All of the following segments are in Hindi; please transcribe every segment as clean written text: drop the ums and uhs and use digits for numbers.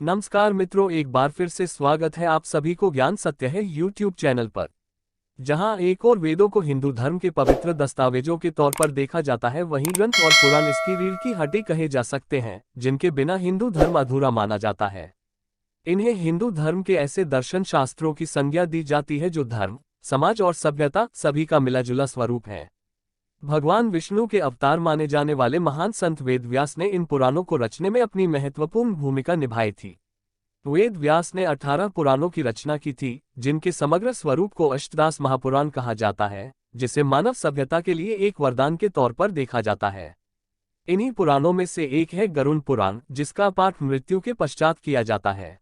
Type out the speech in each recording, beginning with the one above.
नमस्कार मित्रों, एक बार फिर से स्वागत है आप सभी को ज्ञान सत्य है यूट्यूब चैनल पर। जहां एक और वेदों को हिंदू धर्म के पवित्र दस्तावेजों के तौर पर देखा जाता है, वहीं ग्रंथ और पुराण इसकी रीढ़ की हड्डी कहे जा सकते हैं, जिनके बिना हिंदू धर्म अधूरा माना जाता है। इन्हें हिंदू धर्म के ऐसे दर्शन शास्त्रों की संज्ञा दी जाती है जो धर्म, समाज और सभ्यता सभी का मिलाजुला स्वरूप है। भगवान विष्णु के अवतार माने जाने वाले महान संत वेद व्यास ने इन पुराणों को रचने में अपनी महत्वपूर्ण भूमिका निभाई थी। वेद व्यास ने 18 पुराणों की रचना की थी, जिनके समग्र स्वरूप को अष्टदास महापुराण कहा जाता है, जिसे मानव सभ्यता के लिए एक वरदान के तौर पर देखा जाता है। इन्हीं पुराणों में से एक है गरुड़ पुराण, जिसका पाठ मृत्यु के पश्चात किया जाता है।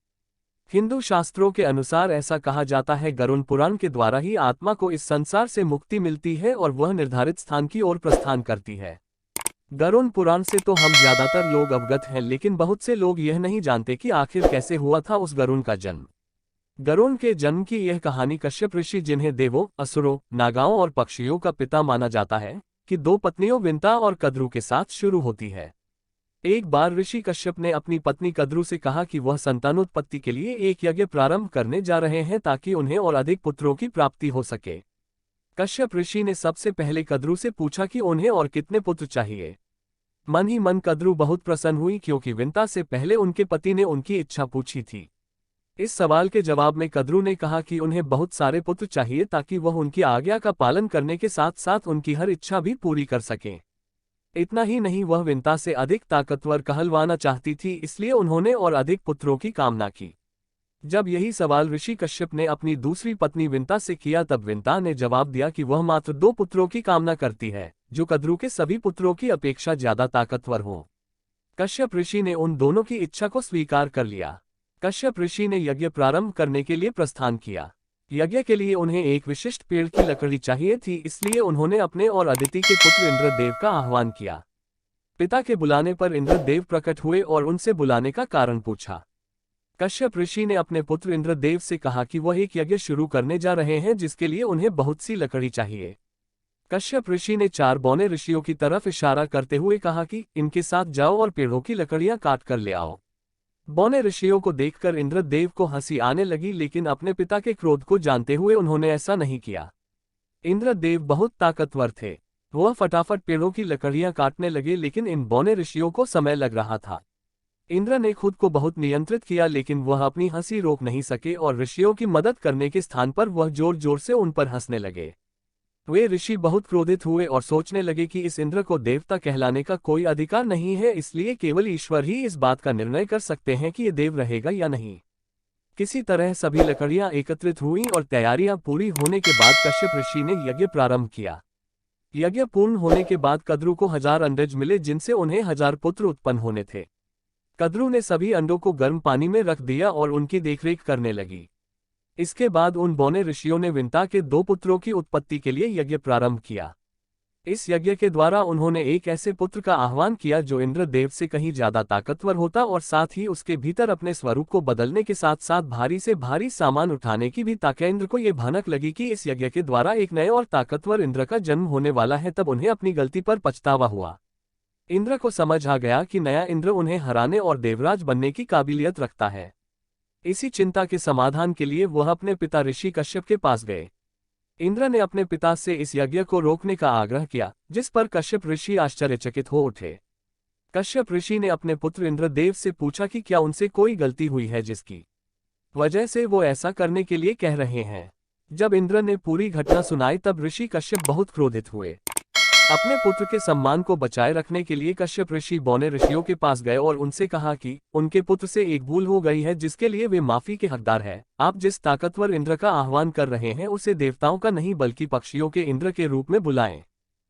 हिंदू शास्त्रों के अनुसार ऐसा कहा जाता है, गरुड़ पुराण के द्वारा ही आत्मा को इस संसार से मुक्ति मिलती है और वह निर्धारित स्थान की ओर प्रस्थान करती है। गरुड़ पुराण से तो हम ज्यादातर लोग अवगत हैं, लेकिन बहुत से लोग यह नहीं जानते कि आखिर कैसे हुआ था उस गरुड़ का जन्म। गरुड़ के जन्म की यह कहानी कश्यप ऋषि, जिन्हें देवों, असुरों, नागाओं और पक्षियों का पिता माना जाता है, कि दो पत्नियों विंता और कद्रु के साथ शुरू होती है। एक बार ऋषि कश्यप ने अपनी पत्नी कद्रु से कहा कि वह संतानोत्पत्ति के लिए एक यज्ञ प्रारंभ करने जा रहे हैं, ताकि उन्हें और अधिक पुत्रों की प्राप्ति हो सके। कश्यप ऋषि ने सबसे पहले कद्रु से पूछा कि उन्हें और कितने पुत्र चाहिए। मन ही मन कद्रु बहुत प्रसन्न हुई, क्योंकि विंता से पहले उनके पति ने उनकी इच्छा पूछी थी। इस सवाल के जवाब में कद्रु ने कहा कि उन्हें बहुत सारे पुत्र चाहिए, ताकि वह उनकी आज्ञा का पालन करने के साथ साथ उनकी हर इच्छा भी पूरी कर सकें। इतना ही नहीं, वह विंता से अधिक ताकतवर कहलवाना चाहती थी, इसलिए उन्होंने और अधिक पुत्रों की कामना की। जब यही सवाल ऋषि कश्यप ने अपनी दूसरी पत्नी विंता से किया, तब विंता ने जवाब दिया कि वह मात्र 2 पुत्रों की कामना करती है, जो कद्रु के सभी पुत्रों की अपेक्षा ज्यादा ताकतवर हों। कश्यप ऋषि ने उन दोनों की इच्छा को स्वीकार कर लिया। कश्यप ऋषि ने यज्ञ प्रारंभ करने के लिए प्रस्थान किया। यज्ञ के लिए उन्हें एक विशिष्ट पेड़ की लकड़ी चाहिए थी, इसलिए उन्होंने अपने और अदिति के पुत्र इंद्रदेव का आह्वान किया। पिता के बुलाने पर इंद्रदेव प्रकट हुए और उनसे बुलाने का कारण पूछा। कश्यप ऋषि ने अपने पुत्र इंद्रदेव से कहा कि वह एक यज्ञ शुरू करने जा रहे हैं, जिसके लिए उन्हें बहुत सी लकड़ी चाहिए। कश्यप ऋषि ने 4 बौने ऋषियों की तरफ इशारा करते हुए कहा कि इनके साथ जाओ और पेड़ों की लकड़ियां काट कर ले आओ। बौने ऋषियों को देखकर इंद्रदेव को हंसी आने लगी, लेकिन अपने पिता के क्रोध को जानते हुए उन्होंने ऐसा नहीं किया। इंद्रदेव बहुत ताकतवर थे, वह फटाफट पेड़ों की लकड़ियां काटने लगे, लेकिन इन बौने ऋषियों को समय लग रहा था। इंद्र ने खुद को बहुत नियंत्रित किया, लेकिन वह अपनी हंसी रोक नहीं सके और ऋषियों की मदद करने के स्थान पर वह जोर जोर से उन पर हंसने लगे। वे ऋषि बहुत क्रोधित हुए और सोचने लगे कि इस इंद्र को देवता कहलाने का कोई अधिकार नहीं है, इसलिए केवल ईश्वर ही इस बात का निर्णय कर सकते हैं कि ये देव रहेगा या नहीं। किसी तरह सभी लकड़ियां एकत्रित हुईं और तैयारियां पूरी होने के बाद कश्यप ऋषि ने यज्ञ प्रारंभ किया। यज्ञ पूर्ण होने के बाद कद्रु को 1000 अंडज मिले, जिनसे उन्हें 1000 पुत्र उत्पन्न होने थे। कद्रु ने सभी अंडों को गर्म पानी में रख दिया और उनकी देखरेख करने लगी। इसके बाद उन बौने ऋषियों ने विंता के 2 पुत्रों की उत्पत्ति के लिए यज्ञ प्रारंभ किया। इस यज्ञ के द्वारा उन्होंने एक ऐसे पुत्र का आह्वान किया जो इंद्रदेव से कहीं ज्यादा ताकतवर होता और साथ ही उसके भीतर अपने स्वरूप को बदलने के साथ साथ भारी से भारी सामान उठाने की भी ताकत। इंद्र को ये भनक लगी कि इस यज्ञ के द्वारा एक नए और ताकतवर इंद्र का जन्म होने वाला है, तब उन्हें अपनी गलती पर पछतावा हुआ। इंद्र को समझ आ गया कि नया इंद्र उन्हें हराने और देवराज बनने की काबिलियत रखता है। इसी चिंता के समाधान के लिए वह अपने पिता ऋषि कश्यप के पास गए। इंद्र ने अपने पिता से इस यज्ञ को रोकने का आग्रह किया, जिस पर कश्यप ऋषि आश्चर्यचकित हो उठे। कश्यप ऋषि ने अपने पुत्र इंद्रदेव से पूछा कि क्या उनसे कोई गलती हुई है जिसकी वजह से वो ऐसा करने के लिए कह रहे हैं। जब इंद्र ने पूरी घटना सुनाई, तब ऋषि कश्यप बहुत क्रोधित हुए। अपने पुत्र के सम्मान को बचाए रखने के लिए कश्यप ऋषि बौने ऋषियों के पास गए और उनसे कहा कि उनके पुत्र से एक भूल हो गई है, जिसके लिए वे माफी के हकदार हैं। आप जिस ताकतवर इंद्र का आह्वान कर रहे हैं, उसे देवताओं का नहीं बल्कि पक्षियों के इंद्र के रूप में बुलाएं।